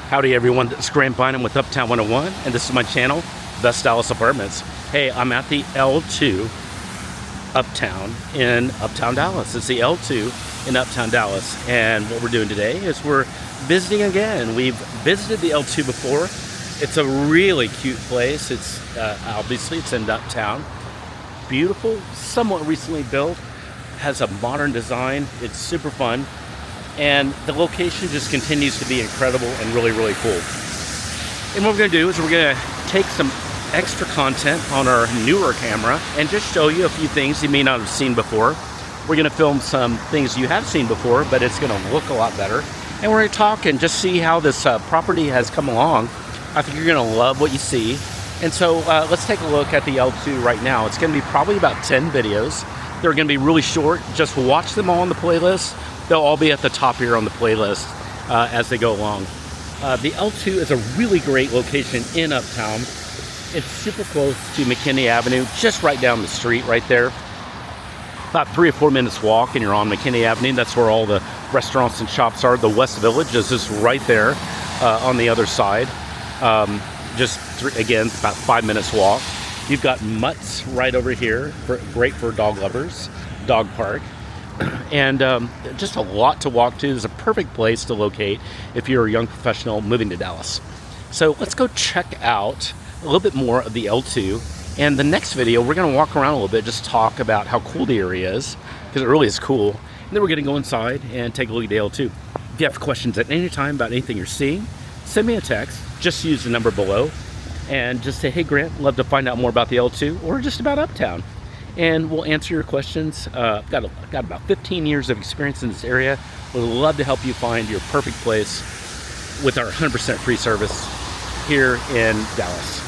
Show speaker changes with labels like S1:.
S1: Howdy everyone, this is Grant Bynum with Uptown 101, and this is my channel, Best Dallas Apartments. Hey, I'm at the L2 Uptown in Uptown Dallas. It's the L2 in Uptown Dallas, and what we're doing today is we're visiting again. We've visited the L2 before. It's a really cute place. It's obviously it's in Uptown. Beautiful, somewhat recently built, has a modern design. It's super fun. And the location just continues to be incredible and really, really cool. And what we're gonna do is we're gonna take some extra content on our newer camera and just show you a few things you may not have seen before. We're gonna film some things you have seen before, but it's gonna look a lot better. And we're gonna talk and just see how this property has come along. I think you're gonna love what you see. And so let's take a look at the L2 right now. It's gonna be probably about 10 videos. They're gonna be really short. Just watch them all on the playlist. They'll all be at the top here on the playlist as they go along. The L2 is a really great location in Uptown. It's super close to McKinney Avenue, just right down the street right there. About 3 or 4 minutes walk and you're on McKinney Avenue. That's where all the restaurants and shops are. The West Village is just right there on the other side. Again, about 5 minutes walk. You've got Mutt's right over here, great for dog lovers, dog park. And just a lot to walk to. It's a perfect place to locate if you're a young professional moving to Dallas. So let's go check out a little bit more of the L2. And the next video, we're gonna walk around a little bit, just talk about how cool the area is, because it really is cool. And then we're gonna go inside and take a look at the L2. If you have questions at any time about anything you're seeing, send me a text. Just use the number below and just say, hey Grant, love to find out more about the L2 or just about Uptown. And we'll answer your questions. I've got about 15 years of experience in this area. We'd love to help you find your perfect place with our 100% free service here in Dallas.